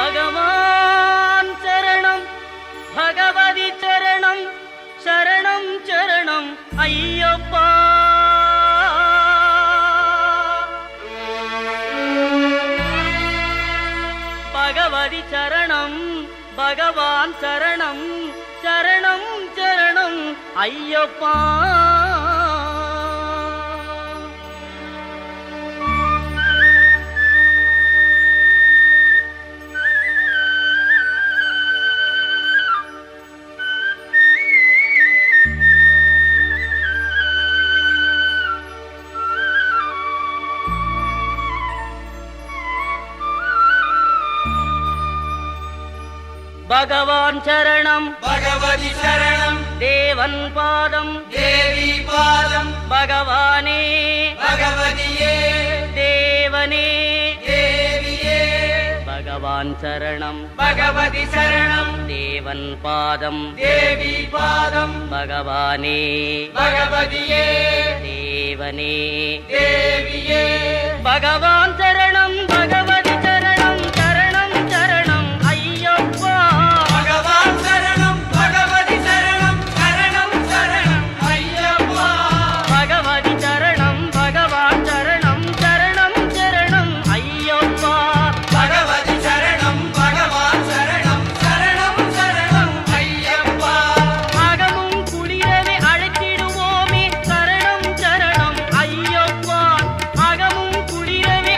பகவான் சரணம் பகவதி சரணம் சரணம் சரணம் ஐயப்பா. பகவதி சரணம் பகவான் சரணம் சரணம் சரணம் ஐயப்பா. பகவான் சரணம் பகவதி சரணம் தேவன் பாதம் தேவி பாதம் பகவானே பகவதியே தேவனே தேவியே. பகவான் சரணம் பகவதி சரணம் தேவன் பாதம் தேவி பாதம் பகவானே பகவதியே தேவனே தேவியே. பகவான் சரணம் பகவதி சரணம் சரணம் சரணம் ஐயப்பா. பகவான் சரணம் பகவதி சரணம் சரணம் சரணம் ஐயப்பா. பகவதி சரணம் பகவான் சரணம் சரணம் சரணம் ஐயப்பா. பகவதி சரணம் பகவான் சரணம் சரணம் சரணம் ஐயப்பா. அகமும் குளிரவே அழைத்திடுவோமே சரணம் சரணம் ஐயப்பா. அகமும் குளிரவே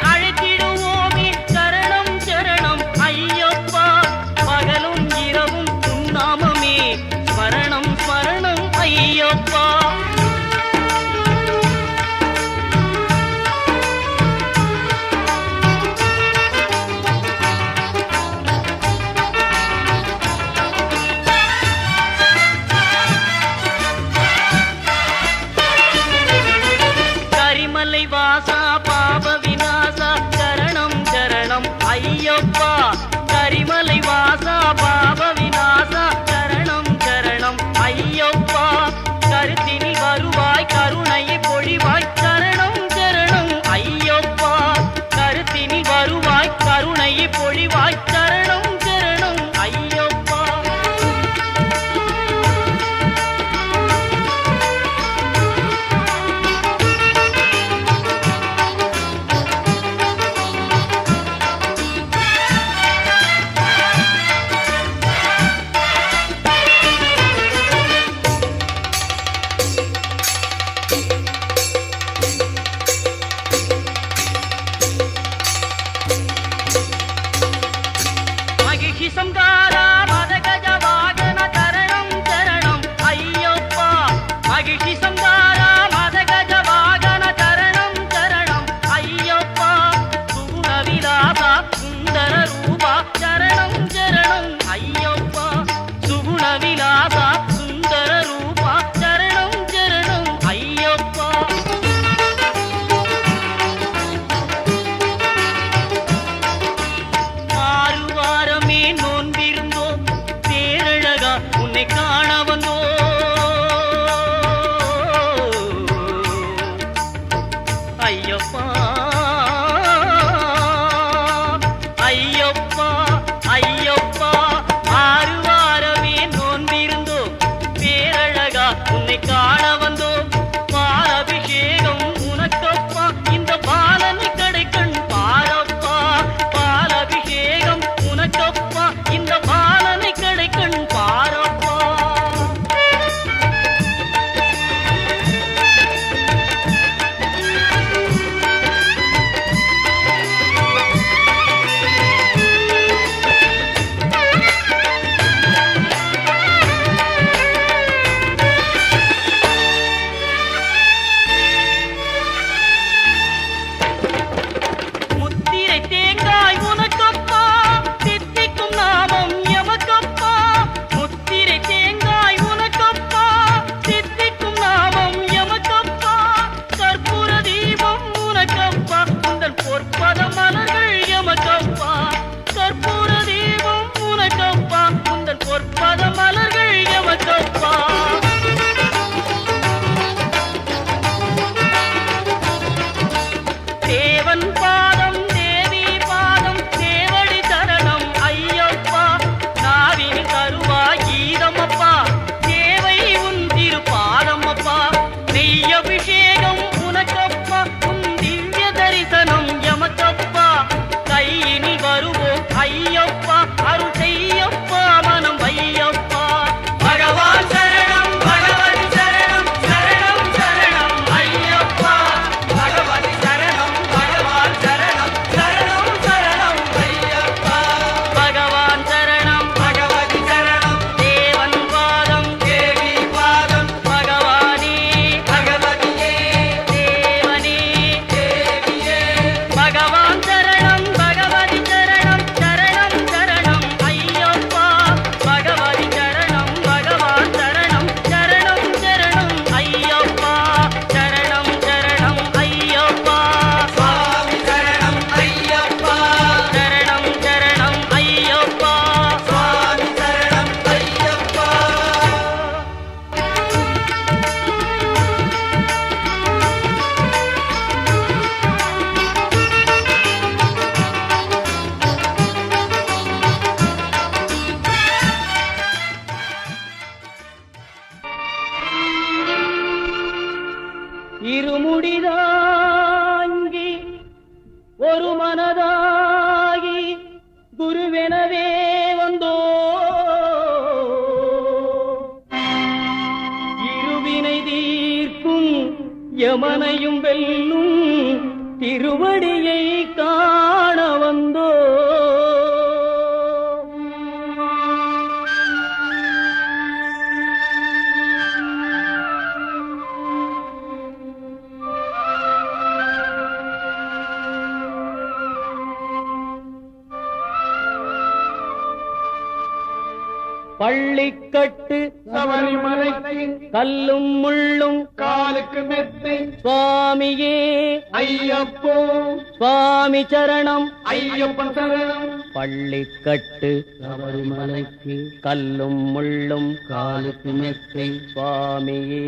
மனதாகி குருவெனவே வந்தோ இருவினை தீர்க்கும் யமனையும் வெல்லும் திருவடியை காண வந்தோ பள்ளிக்கட்டு சபரிமலைக்கு கல்லும் முள்ளும் காலுக்கு மெத்தை சுவாமியே ஐயப்போ சுவாமி சரணம் ஐயப்பன் சரணம் பள்ளிக்கட்டு சபரிமலைக்கு கல்லும் முள்ளும் காலுக்கு மெத்தை சுவாமியே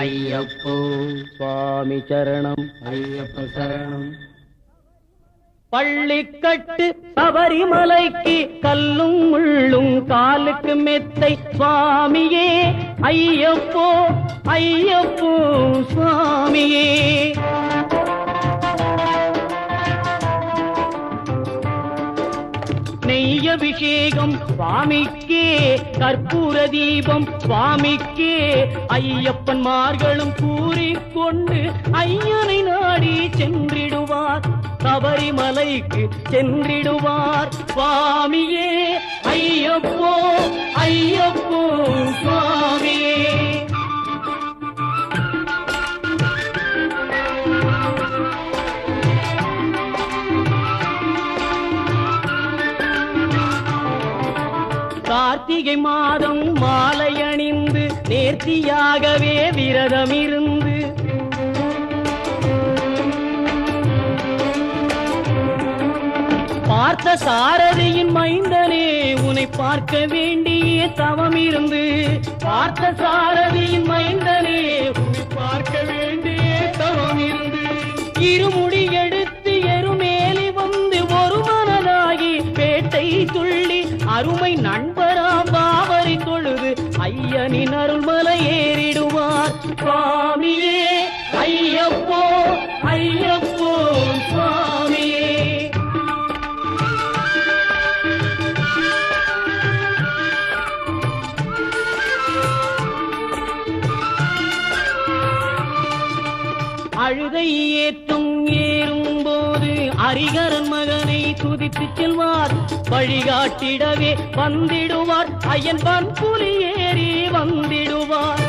ஐயப்போ சுவாமி சரணம் ஐயப்ப சரணம் பள்ளிக்கட்டு சபரிமலைக்கு கல்லும் முள்ளும் காலுக்கு மெத்தை சுவாமியே ஐயப்போ ஐயப்போ சுவாமியே நெய்யபிஷேகம் சுவாமிக்கே கற்பூர தீபம் சுவாமிக்கே ஐயப்பன்மார்களும் கூறிக்கொண்டு ஐயனை நாடி சென்றிடுவார் சபரிமலைக்கு சென்றிடுவார் சுவாமியே ஐயப்போ ஐயப்போ சுவாமியே கார்த்திகை மாதம் மாலை அணிந்து நேர்த்தியாகவே விரதமிருந்து பார்த்த சாரதியின் மைந்தனே உன்னை பார்க்க வேண்டிய தவம் இருந்து பார்த்த சாரதியின் மைந்தனே உன்னை பார்க்க வேண்டிய தவம் இருந்து இருமுடி எடுத்து எருமேலி வந்து ஒரு மனதாகி பேட்டை துள்ளி அருமை நண்பராம் பாவரை தொழுது ஐயனின் அருள்மலை ஏறிடுவார் சுவாமியே ஐயப்போ ஐயப்போ சுவாமியே அழுதை ஏற்றும் ஏறும்போது அரிகரன் மகனை துதித்து செல்வார் வழிகாட்டிடவே வந்திடுவார் ஐயன் பன்புலி ஏறி வந்திடுவார்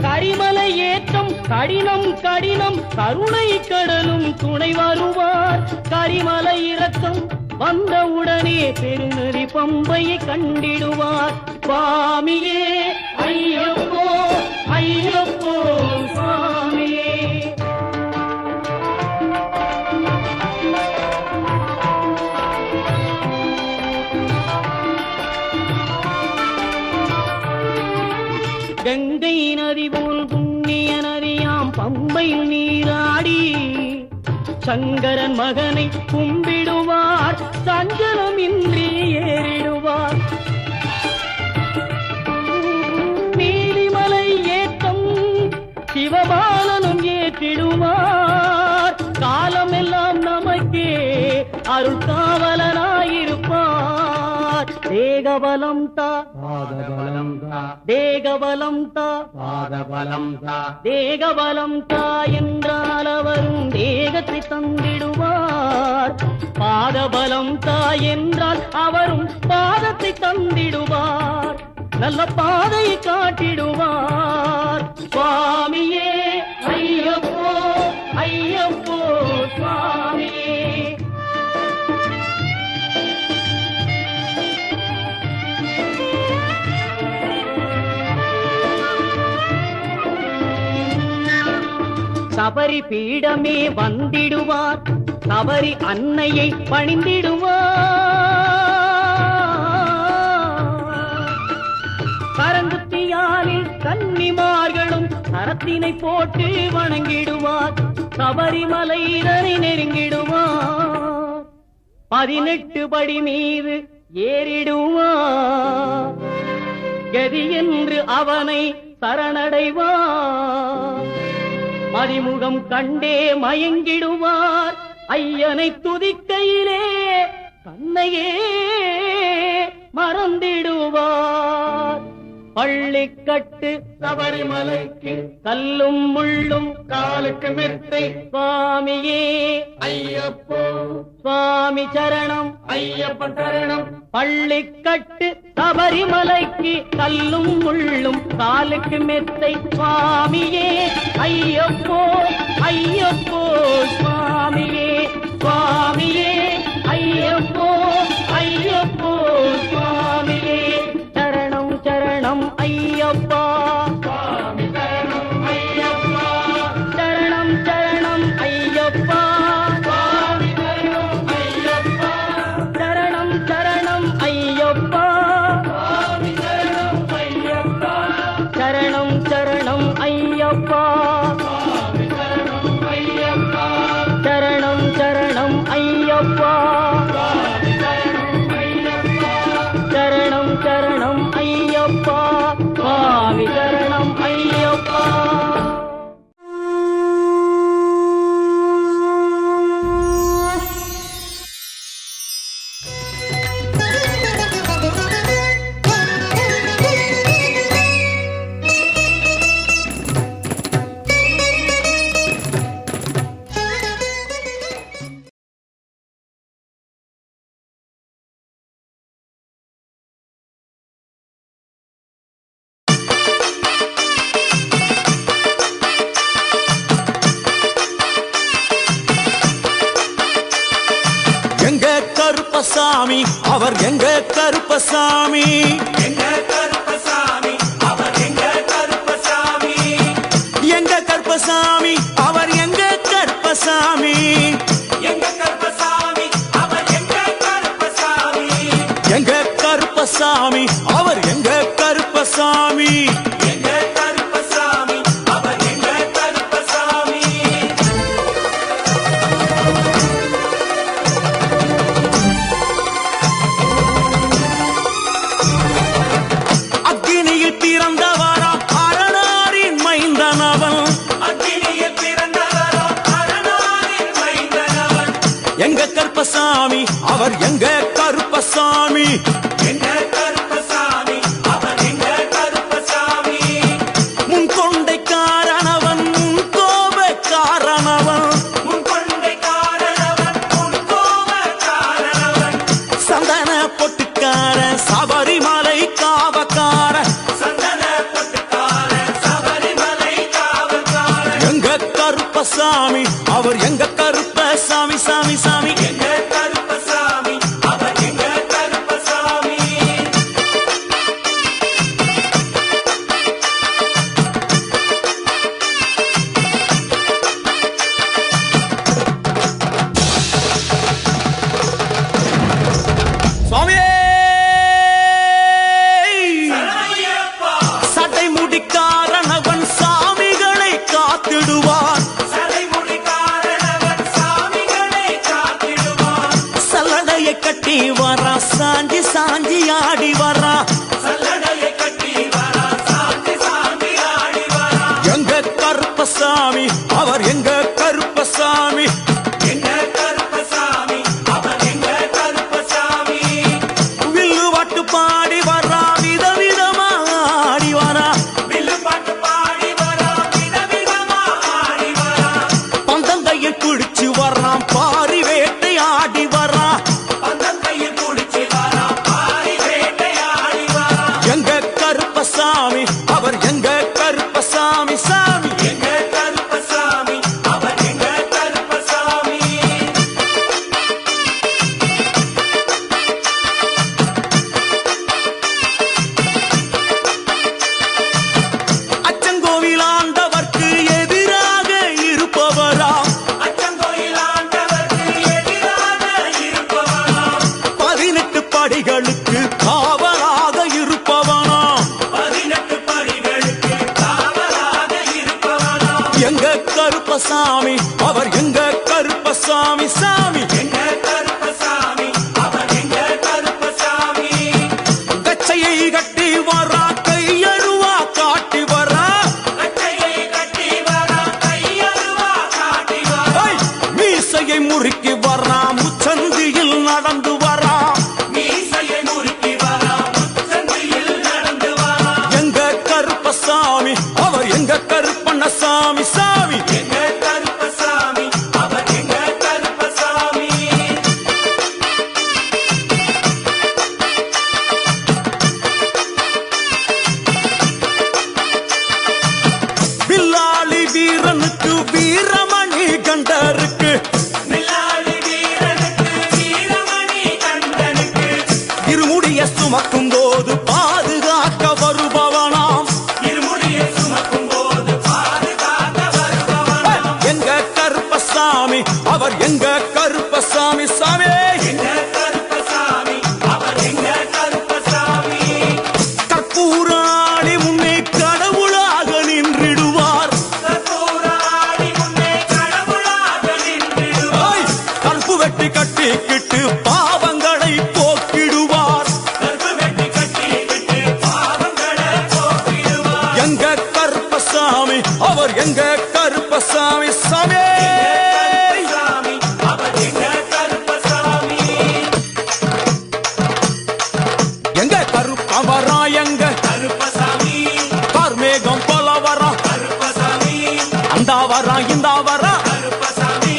கரிமலை ஏற்றம் கடினம் கடினம் கருணை கடலும் துணை வருவார் கரிமலை இறக்கம் வந்தவுடனே பெருநதி பம்பையை கண்டிடுவார் சுவாமியே ஐயப்போ ஐயப்போ சுவாமியே கங்கை நதி போல் புண்ணிய நதியாம் பம்பையில் நீராடி சங்கரன் மகனை கும்பிடுவார் சஞ்சலமின்றி ஏறிடுவார் நீலிமலை ஏற்றம் சிவபாலனும் ஏற்றிடுவார் காலமெல்லாம் நமக்கே அருள் காவலனாயிருப்பார் தேகபலம் தா பாதபலம் தா தேகபலம் தா பாதபலம் தா தேகபலம் தா என்றால் அவரும் தேகத்தை தந்திடுவார் பாதபலம் தா என்றால் அவரும் பாதத்தை தந்திடுவார் நல்ல பாதையை காட்டிடுவார் சுவாமியே ஐயப்போ ஐயப்போ சுவாமியே சபரி பீடமே வந்திடுவார் சபரி அன்னையை பணிந்திடுவார் கரங்குத்தியாலில் கன்னிமார்களும் கரத்தினை போட்டு வணங்கிடுவார் சபரிமலை இதனை நெருங்கிடுவார் 18 படி மீது ஏறிடுவார் கதி என்று அவனை சரணடைவார் மதிமுகம் கண்டே மயங்கிடுவார் ஐயனை துதிக்கையிலே தன்னையே மறந்திடுவார். பள்ளிக்கட்டு சபரிமலைக்கு கல்லும் முள்ளும் காலுக்கு மெத்தை சுவாமியே ஐயப்போ சுவாமி சரணம் ஐயப்பன் சரணம். பள்ளிக்கட்டு சபரிமலைக்கு கல்லும் முள்ளும் காலுக்கு மெத்தை சுவாமியே ஐயப்போ ஐயப்போ சுவாமியே சுவாமியே ஐயப்போ ஐயப்போ சுவாமியே சரணம் சரணம் ஐயப்பா சுவாமி சரணம் ஐயப்பா சரணம் சரணம் ஐயப்பா சுவாமி சரணம் ஐயப்பா சரணம் சரணம் ஐயப்பா சுவாமி சரணம் ஐயப்பா சரணம் சரணம் ஐயப்பா சுவாமி சரணம் ஐயப்பா சரணம் சரணம் ஐயப்பா சுவாமி சரணம் ஐயப்பா சரணம் சரணம் ஐயப்பா சுவாமி சரணம் ஐயப்பா. எங்க கருப்பசாமி அவர் எங்க கருப்பசாமி எங்க கருப்பசாமி அவர் எங்க கருப்பசாமி எங்க கருப்பசாமி அவர் எங்க கருப்பசாமி எங்க கருப்பசாமி அவர் எங்க கருப்பசாமி எங்க கருப்பசாமி அவர் எங்க கருப்பசாமி எங்க கருப்பசாமி அவர் எங்க கருப்பசாமி. அக்கினியில் பிறந்தவரா அரணாரின் மைந்தனவன் அக்கினியில் பிறந்தவரா அரணாரின் மைந்தனவன் எங்க கருப்பசாமி அவர் எங்க கருப்பசாமி எங்க கருப்பசாமி அவர் எங்க கருப்பசாமி. முன் கொண்டை காரணவன் முன் கோப காரணவன் முன் கொண்டை காரணவன் முன் கோப காரணவன் சந்தன பொட்டுக்கார சபரிமலை காவக்கார சந்தன பொட்டுக்கார சபரிமலை காவக்கார எங்க கருப்பசாமி அவர் எங்க கருப்பசாமி சாமி சாமி எங்க கருப்பசாமி அவர் எங்க கருப்பசாமி. சுவாமியே சட்டை முடிக்காரனவன் சாமிகளை காத்திடுவான் சல்லடையை கட்டி வரா சாஞ்சி சாஞ்சி ஆடி வரா எங்க கருப்பசாமி அவர் எங்க கருப்பசாமி எங்க கருப்பசாமி அவர் எங்க கருப்பசாமி. வில்லு பாட்டு பாடி வரா விதவிதமா ஆடி வரா வில்லு பாட்டு பாடி வரா விதவிதமா ஆடி வரா பந்தங்கையில் குடிச்சு வர்றான் பாரி வேட்டை ஆடி வரா பந்தங்கையில் குடிச்சு வரா பாரி வேட்டை ஆடி வரா எங்க கருப்பசாமி அவர் எங்க கருப்பசாமி சாமி எங்க கருப்பசாமி அவர் எங்க கருப்பசாமி. அச்சங்கோவில் ஆண்டவர்க்கு எதிராக இருப்பவரா அச்சங்கோவில் ஆண்டவர்க்கு எதிராக இருப்பவரா 18 படிகளுக்கு காவலாக இருப்பவனா 18 படிகளுக்கு காவலாக இருப்பவனா எங்க கருப்பசாமி அவர் எங்க கருப்பசாமி சாமி எங்க கருப்பசாமி அவர் எங்க கருப்பசாமி. கச்சையை கட்டி வரா கையருவா காட்டி வரா கச்சையை கட்டி வரா கையா மீசையை முறுக்கி வரான் முச்சந்தியில் நடந்து வரான் மீசையை முறுக்கி வரான் முச்சந்தியில் நடந்து வரான் எங்க கருப்பசாமி அவர் எங்க கருப்பண்ணசாமி சாமி எங்க கருப்பசாமி அவர் எங்க கருப்பசாமி வில்லாளி வீரனுக்கு வீரமணி கண்டருக்கு வில்லாளி வீரனுக்கு வீரமணி கண்டனுக்கு இருமுடிய சுமக்கும் போது பாதுகாக்க வருபவனாம் இருமுடியை சுமக்கும் போது பாதுகாக்க வருபவனாம் எங்க கருப்பசாமி அவர் எங்க கருப்பசாமி சாமி எங்க கருப்பசாமி அவர் எங்க கருப்பசாமி கற்பூராணி முன்னே கடவுளாக நின்றிடுவார் கற்பூராடி முன்னே கடவுளாக நின்றிடுவார் ஐ, கற்பு வெட்டி கட்டிக்கிட்டு பாவங்களை போக்கிடுவார் கற்பு வெட்டி கட்டிக்கிட்டு பாவங்களை போக்கிடுவார் எங்க கருப்பசாமி அவர் எங்க கருப்பசாமி சாமி கருப்பசாமி அவர் எங்க கருப்பசாமி எங்க கருப்பவரா எங்க கருப்பசாமி கார்மேகம் போல வரா கருப்பசாமி அந்த வரா இந்த வரா கருப்பசாமி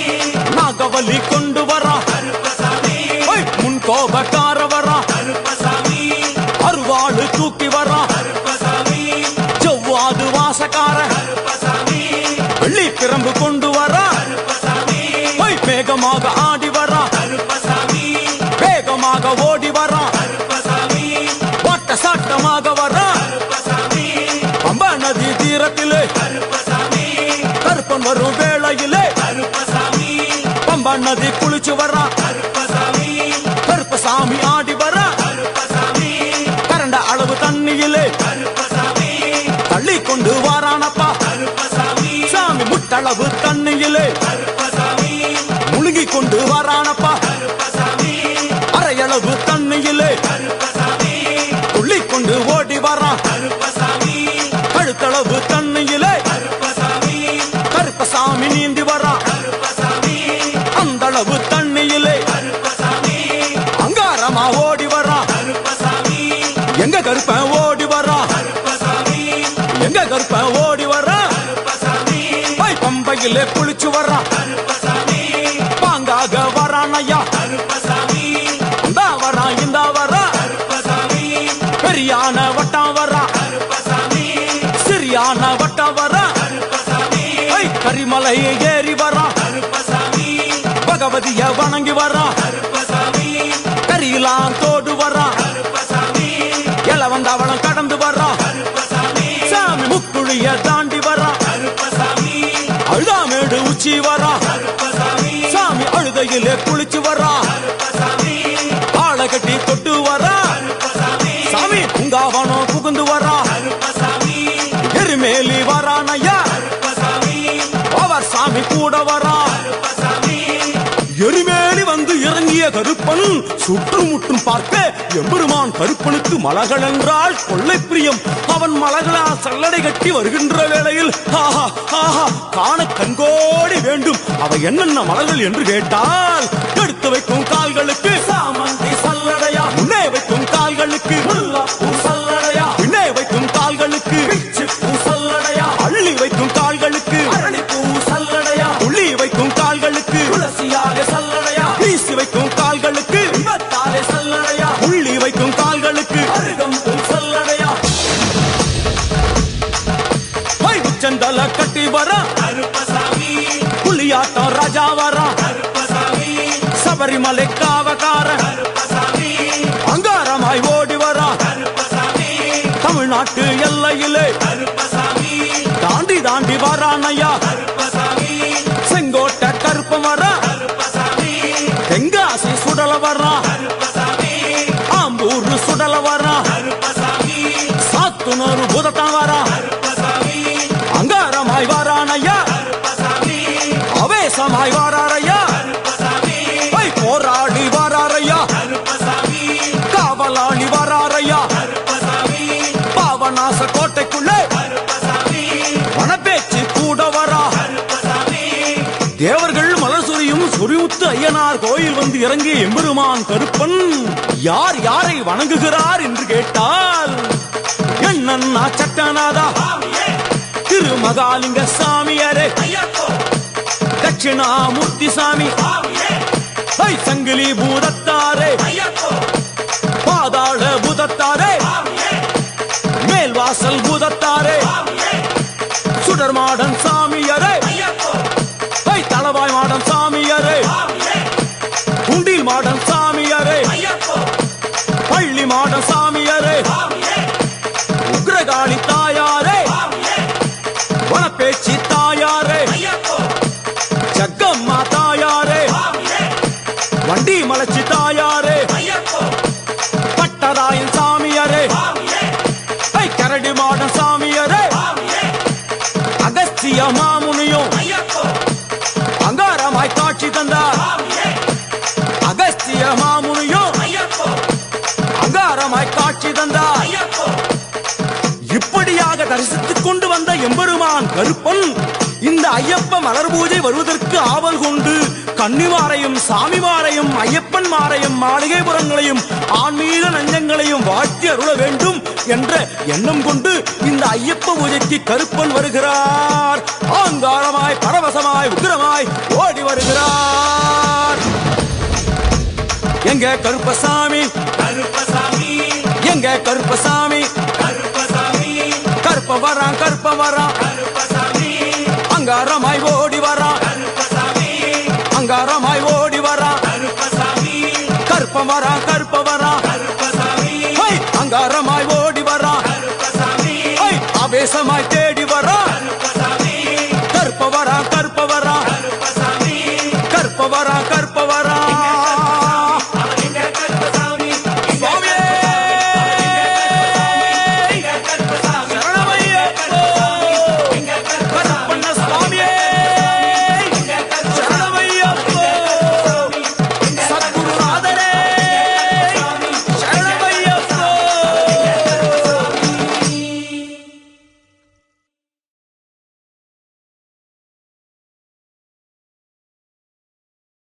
நாகவலி கொண்டு வரா கருப்பசாமி ஐ, முன் கோபக்கார வரா கருப்பசாமி அருவாளு தூக்கி வரா கருப்பசாமி செவ்வாது வாசக்கார கருப்பசாமி வெள்ளி பிரம்பு கொண்டு வரா கருப்பசாமி ஐ, வேகமாக ஆடி வரா கருப்பசாமி வேகமாக ஓடி வரா கருப்பசாமி வாட்ட சாட்டமாக வரா கருப்பசாமி பம்பா நதி தீரத்திலே கருப்பசாமி கருப்பன் வரும் வேளையிலே கருப்பசாமி பம்பா நதி குளிச்சு வரா கருப்பசாமி கருப்பசாமி ஆடி வரா கருப்பசாமி கரண்ட அளவு தண்ணியிலே கருப்பசாமி தள்ளி கொண்டு வாரானப்பா கருப்பசாமி சாமி முட்டளவு தண்ணியிலே கருப்பசாமி முழுகி கொண்டு வாரானப்பா கருப்பசாமி அரையளவு தண்ணியிலே கருப்பசாமி துள்ளி கொண்டு ஓடி வரா கருப்பசாமி கழுத்தளவு தண்ணியிலே கருப்பசாமி கருப்பசாமி நீந்தி வரா கருப்பசாமி அந்த அளவு தண்ணியிலே கருப்பசாமி அங்காரமா ஓடி வரா கருப்பசாமி எங்க கருப்பன் ஓடி வரா கருப்பசாமி எங்க கருப்பன் ஓடி வரா கருப்பசாமி பை பம்பையிலே குளிச்சு வரா கருப்பசாமி பாங்காக வரானையா கருப்பசாமி இந்த வரா இந்த வரா கருப்பசாமி பெரியான வட்டம் வரா கருப்பசாமி சிறியான வட்டம் வரா கருப்பசாமி ஐ, கரிமலை ஏறி வரா கருப்பசாமி பகவதிய வணங்கி வரா கருப்பசாமி கரியெல்லாம் தோடு வரா கருப்பசாமி இளவந்தவளம் கடந்து வரா கருப்பசாமி சாமி முக்குழிய தாண்டி வரா கருப்பசாமி அழுதாமேடு உச்சி வரா கருப்பசாமி சாமி அழுதையிலே குளிச்சு வரா கருப்பசாமி ஆளை கட்டி தொட்டு வரா கருப்பசாமி சாமி உங்காவனம் புகுந்து வரா கருப்பசாமி எருமேலி வரானையா கருப்பசாமி அவர் சாமி கூட வரா கருப்பசாமி எருமேலி வந்து இறங்கிய கருப்பன் சுற்றுமுற்றும் பார்க்க எம்பெருமான் கருப்பனுக்கு மலகள் என்றால் கொள்ளை பிரியம் அவன் மலகளால் சல்லடை கட்டி வருகின்ற வேளையில் ஆஹா ஆஹா காண கண்கோடி வேண்டும் அவை என்னென்ன மலர்கள் என்று கேட்டால் எடுத்து வைக்கும் கால்களுக்கு சாமந்தி சல்லடையா முன்னே வைக்கும் கால்களுக்கு முல்லைப்பூ சல்லடையா பின்னே வைக்கும் கால்களுக்கு பிச்சிப்பூ சல்லடையா அள்ளி வைக்கும் கால்களுக்கு அரளிப்பூ சல்லடையா உள்ளி வைக்கும் கால்களுக்கு துளசியாக சல்லடையா வீசி வைக்கும் கால்களுக்கு விபத்தாலே சல்லடையா உள்ளி வைக்கும் கால்களுக்கு அருகம்பூ சல்லடையா செந்தல கட்டி வரா கருப்பசாமி புலியாட்டம் ராஜா வரா கருப்பசாமி சபரிமலை காவக்கார கருப்பசாமி அங்காரமாய் ஓடி வரா கருப்பசாமி தமிழ்நாட்டு எல்லையிலே கருப்பசாமி தாண்டி தாண்டி வரானையா கருப்பசாமி செங்கோட்டை கருப்ப வரா கருப்பசாமி தெங்காசி சுடல வரா கருப்பசாமி ஆம்பூர் சுடல வரா கருப்பசாமி சாத்துனூர் புதத்தான் வரா கருப்பசாமி அங்காரமாய் வரானையா கருப்பசாமி அவேசமாய் வராரையா கருப்பசாமி போராடி வராரையா கருப்பசாமி காவலாளி வராரையா கருப்பசாமி பாவநாச கோட்டைக்குள்ளே வனப்பேச்சு கூட வரா கருப்பசாமி தேவர்கள் மலர் சொரியும் துரிமுத்து ஐயனார் கோயில் வந்து இறங்கிய எம்பெருமான் கருப்பன் யார் யாரை வணங்குகிறார் என்று கேட்டால் என்னன்னா சட்டநாதா திருமகாலிங்க சாமியாரே தட்சிணாமூர்த்தி சாமி சங்கிலி பூதத்தாரே பாதாள பூதத்தாரே மேல்வாசல் பூதத்தாரே சுடர்மாடன் சாமியாரே தளவாய் மாடன் சாமியாரே குண்டில் மாடன் சாமியாரே பள்ளி மாடன் சாமியாரே உக்ரகாளி தாயாரே வனப்பேச்சி தாயாரே ஜக்கம்மா தாயாரே வண்டி மலச்சி தாயாரே பட்டராயன் சாமியாரே கரடி மாடன் சாமியாரே அகஸ்திய மாமுனியும் அங்காரமாய் காட்சி தந்தார் அகஸ்திய மாமுனியும் அங்காரமாய் காட்சி தந்தார் இப்படியாக தரிசித்துக் கொண்டு வந்த எம்பெருமான் கருப்பன் இந்த ஐயப்ப மலர் பூஜை வருவதற்கு ஆவல் கொண்டு கன்னிமாரையும் சாமிமாரையும் ஐயப்பன் மாரையும் மாளிகைபுரங்களையும் ஆன்மீக நஞ்சங்களையும் வாழ்த்தி அருள வேண்டும் என்ற எண்ணம் கொண்டு இந்த ஐயப்ப பூஜைக்கு கருப்பன் வருகிறார். ஆங்காரமாய் பரவசமாய் உக்கிரமாய் ஓடி வருகிறார். எங்க கருப்பசாமி எங்க கருப்பசாமி கருப்ப வரான் கருப்ப வரான் அங்காரமாய் ஓடி வரான் அங்காரமாய் ஓடி வரான் கருப்ப வரான் கருப்ப வரான் அங்காரமாய் ஓடி வரான் ஆவேசமாய் தேடி வரான் கருப்ப வரான் கருப்ப வரான் கருப்ப வரான் கருப்ப வரான்